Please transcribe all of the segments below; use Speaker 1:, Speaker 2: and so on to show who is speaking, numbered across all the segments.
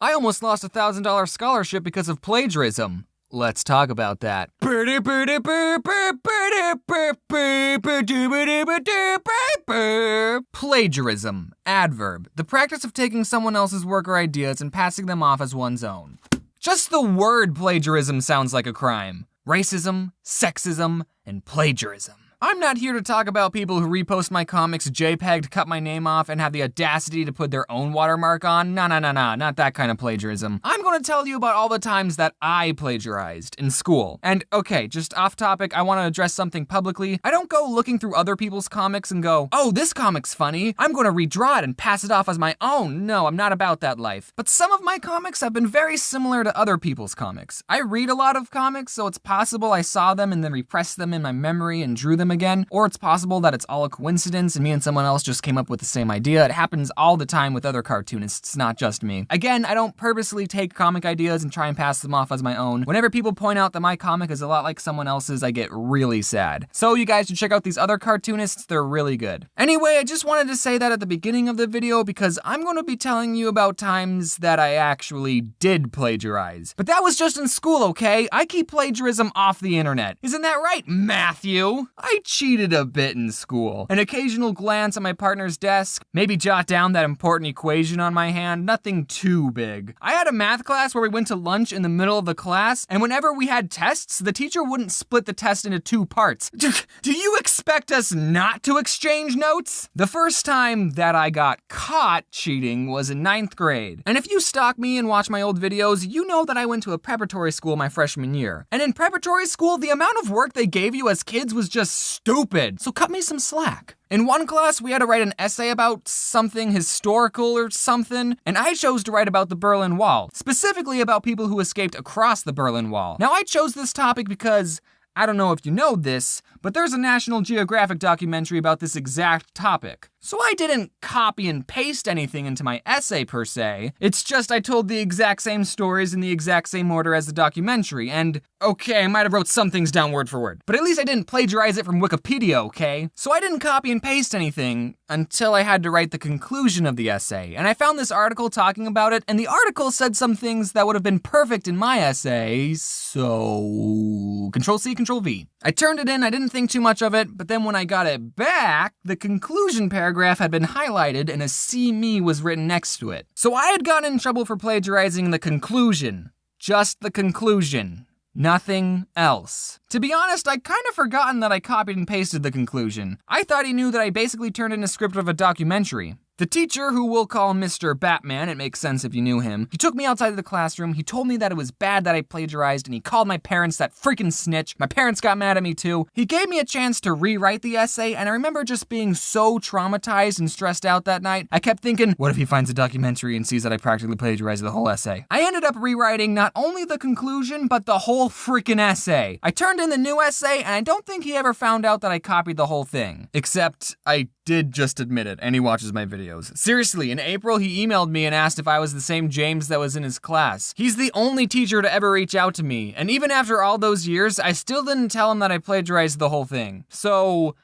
Speaker 1: I almost lost a $1,000 scholarship because of plagiarism. Let's talk about that. Plagiarism, adverb, the practice of taking someone else's work or ideas and passing them off as one's own. Just the word plagiarism sounds like a crime. Racism, sexism, and plagiarism. I'm not here to talk about people who repost my comics JPEG'd, cut my name off, and have the audacity to put their own watermark on. Nah, not that kind of plagiarism. I'm gonna tell you about all the times that I plagiarized in school. And okay, just off topic, I wanna address something publicly. I don't go looking through other people's comics and go, oh, this comic's funny, I'm gonna redraw it and pass it off as my own. No, I'm not about that life. But some of my comics have been very similar to other people's comics. I read a lot of comics, so it's possible I saw them and then repressed them in my memory and drew them again, or it's possible that it's all a coincidence and me and someone else just came up with the same idea. It happens all the time with other cartoonists, not just me. Again, I don't purposely take comic ideas and try and pass them off as my own. Whenever people point out that my comic is a lot like someone else's, I get really sad. So you guys should check out these other cartoonists, they're really good. Anyway, I just wanted to say that at the beginning of the video because I'm going to be telling you about times that I actually did plagiarize. But that was just in school, okay? I keep plagiarism off the internet. Isn't that right, Matthew? I cheated a bit in school. An occasional glance at my partner's desk, maybe jot down that important equation on my hand, nothing too big. I had a math class where we went to lunch in the middle of the class, and whenever we had tests, the teacher wouldn't split the test into 2 parts. Do you expect us not to exchange notes? The first time that I got caught cheating was in 9th grade. And if you stalk me and watch my old videos, you know that I went to a preparatory school my freshman year. And in preparatory school, the amount of work they gave you as kids was just stupid. So cut me some slack. In one class, we had to write an essay about something historical or something, and I chose to write about the Berlin Wall, specifically about people who escaped across the Berlin Wall. Now, I chose this topic because, I don't know if you know this, but there's a National Geographic documentary about this exact topic. So I didn't copy and paste anything into my essay per se, it's just I told the exact same stories in the exact same order as the documentary, and okay, I might have wrote some things down word for word, but at least I didn't plagiarize it from Wikipedia, okay? So I didn't copy and paste anything until I had to write the conclusion of the essay, and I found this article talking about it, and the article said some things that would have been perfect in my essay, so Control-C, Control-V. I turned it in, I didn't think too much of it, but then when I got it back, the conclusion paragraph had been highlighted and a "See Me" was written next to it. So I had gotten in trouble for plagiarizing the conclusion. Just the conclusion. Nothing else. To be honest, I'd kind of forgotten that I copied and pasted the conclusion. I thought he knew that I basically turned in a script of a documentary. The teacher, who we'll call Mr. Batman, it makes sense if you knew him, he took me outside of the classroom, he told me that it was bad that I plagiarized, and he called my parents that freaking snitch. My parents got mad at me too. He gave me a chance to rewrite the essay, and I remember just being so traumatized and stressed out that night. I kept thinking, what if he finds a documentary and sees that I practically plagiarized the whole essay? I ended up rewriting not only the conclusion, but the whole freaking essay. I turned in the new essay, and I don't think he ever found out that I copied the whole thing. Except, I did just admit it, and he watches my videos. Seriously, in April, he emailed me and asked if I was the same James that was in his class. He's the only teacher to ever reach out to me, and even after all those years, I still didn't tell him that I plagiarized the whole thing. So,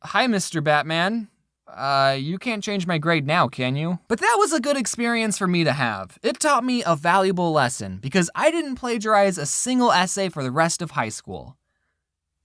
Speaker 1: hi, Mr. Batman. You can't change my grade now, can you? But that was a good experience for me to have. It taught me a valuable lesson, because I didn't plagiarize a single essay for the rest of high school.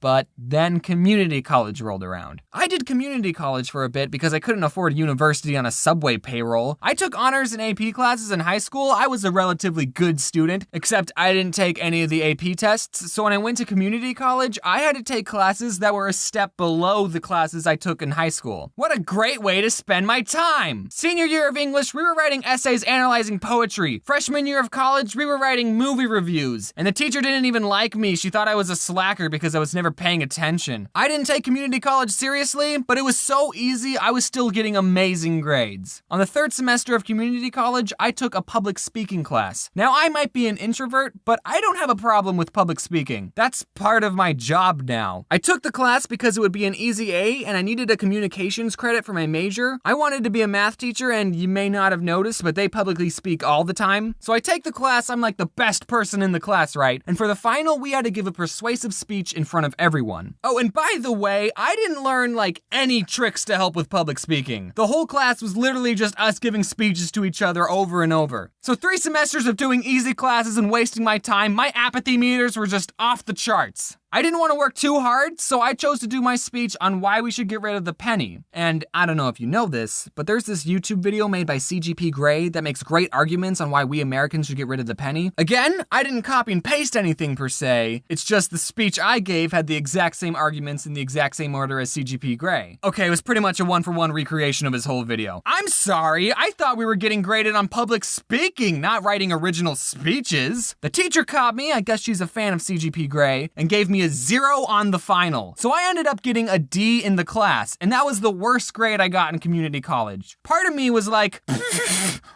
Speaker 1: But then community college rolled around. I did community college for a bit because I couldn't afford university on a subway payroll. I took honors and AP classes in high school. I was a relatively good student, except I didn't take any of the AP tests. So when I went to community college, I had to take classes that were a step below the classes I took in high school. What a great way to spend my time! Senior year of English, we were writing essays analyzing poetry. Freshman year of college, we were writing movie reviews. And the teacher didn't even like me. She thought I was a slacker because I was never paying attention. I didn't take community college seriously, but it was so easy, I was still getting amazing grades. On the 3rd semester of community college, I took a public speaking class. Now, I might be an introvert, but I don't have a problem with public speaking. That's part of my job now. I took the class because it would be an easy A, and I needed a communications credit for my major. I wanted to be a math teacher, and you may not have noticed, but they publicly speak all the time. So I take the class, I'm like the best person in the class, right? And for the final, we had to give a persuasive speech in front of everyone. Oh, and by the way, I didn't learn like any tricks to help with public speaking. The whole class was literally just us giving speeches to each other over and over. So 3 semesters of doing easy classes and wasting my time, my apathy meters were just off the charts. I didn't want to work too hard, so I chose to do my speech on why we should get rid of the penny. And I don't know if you know this, but there's this YouTube video made by CGP Grey that makes great arguments on why we Americans should get rid of the penny. Again, I didn't copy and paste anything per se, it's just the speech I gave had the exact same arguments in the exact same order as CGP Grey. Okay, it was pretty much a one-for-one recreation of his whole video. I'm sorry, I thought we were getting graded on public speaking, not writing original speeches. The teacher caught me, I guess she's a fan of CGP Grey, and gave me a 0 on the final. So I ended up getting a D in the class, and that was the worst grade I got in community college. Part of me was like,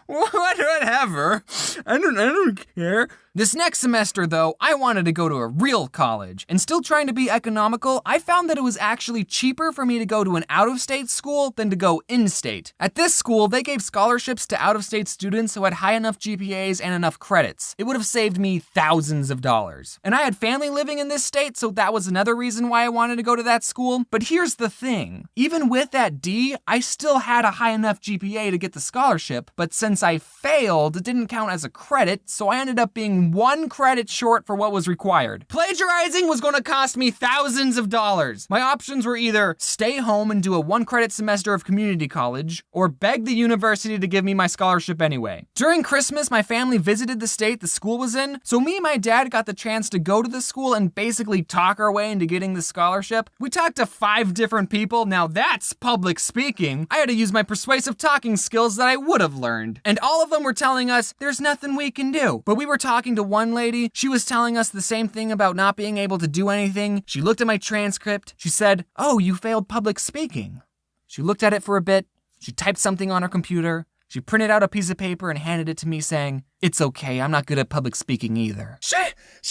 Speaker 1: whatever, I don't care. This next semester though, I wanted to go to a real college, and still trying to be economical, I found that it was actually cheaper for me to go to an out-of-state school than to go in-state. At this school, they gave scholarships to out-of-state students who had high enough GPAs and enough credits. It would have saved me thousands of dollars. And I had family living in this state, so that was another reason why I wanted to go to that school. But here's the thing, even with that D, I still had a high enough GPA to get the scholarship, but since I failed, it didn't count as a credit, so I ended up being 1 credit short for what was required. Plagiarizing was gonna cost me thousands of dollars. My options were either stay home and do a 1 credit semester of community college, or beg the university to give me my scholarship anyway. During Christmas, my family visited the state the school was in, so me and my dad got the chance to go to the school and basically talk our way into getting the scholarship. We talked to 5 different people, now that's public speaking. I had to use my persuasive talking skills that I would have learned. And all of them were telling us, there's nothing we can do. But we were talking to one lady, she was telling us the same thing about not being able to do anything. She looked at my transcript, she said, oh, you failed public speaking. She looked at it for a bit, she typed something on her computer, she printed out a piece of paper and handed it to me saying, it's okay, I'm not good at public speaking either. She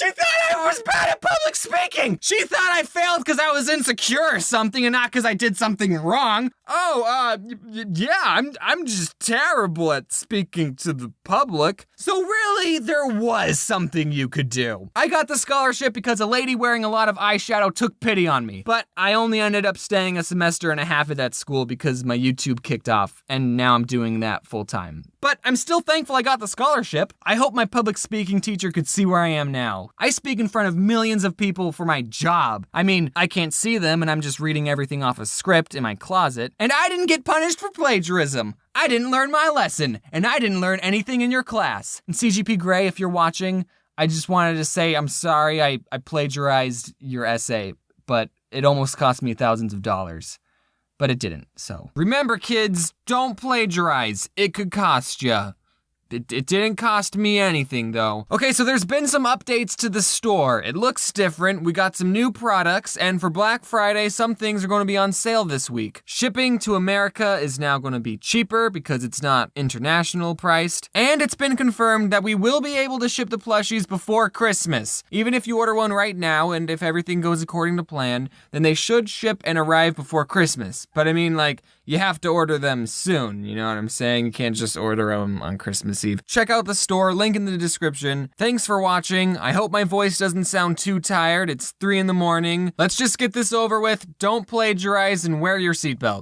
Speaker 1: thought I was bad at public speaking! She thought I failed because I was insecure or something and not because I did something wrong. Oh, yeah, I'm just terrible at speaking to the public. So really, there was something you could do. I got the scholarship because a lady wearing a lot of eyeshadow took pity on me. But I only ended up staying a semester and a half at that school because my YouTube kicked off, and now I'm doing that full time. But I'm still thankful I got the scholarship. I hope my public speaking teacher could see where I am now. I speak in front of millions of people for my job. I mean, I can't see them and I'm just reading everything off a script in my closet. And I didn't get punished for plagiarism. I didn't learn my lesson, and I didn't learn anything in your class. And CGP Grey, if you're watching, I just wanted to say I'm sorry I plagiarized your essay, but it almost cost me thousands of dollars. But it didn't, so. Remember kids, don't plagiarize. It could cost ya. It didn't cost me anything though. Okay, so there's been some updates to the store. It looks different, we got some new products, and for Black Friday, some things are gonna be on sale this week. Shipping to America is now gonna be cheaper because it's not international priced, and it's been confirmed that we will be able to ship the plushies before Christmas. Even if you order one right now, and if everything goes according to plan, then they should ship and arrive before Christmas. But I mean, like, you have to order them soon, you know what I'm saying? You can't just order them on Christmas Eve. Check out the store, link in the description. Thanks for watching. I hope my voice doesn't sound too tired. It's 3 in the morning. Let's just get this over with. Don't plagiarize and wear your seatbelt.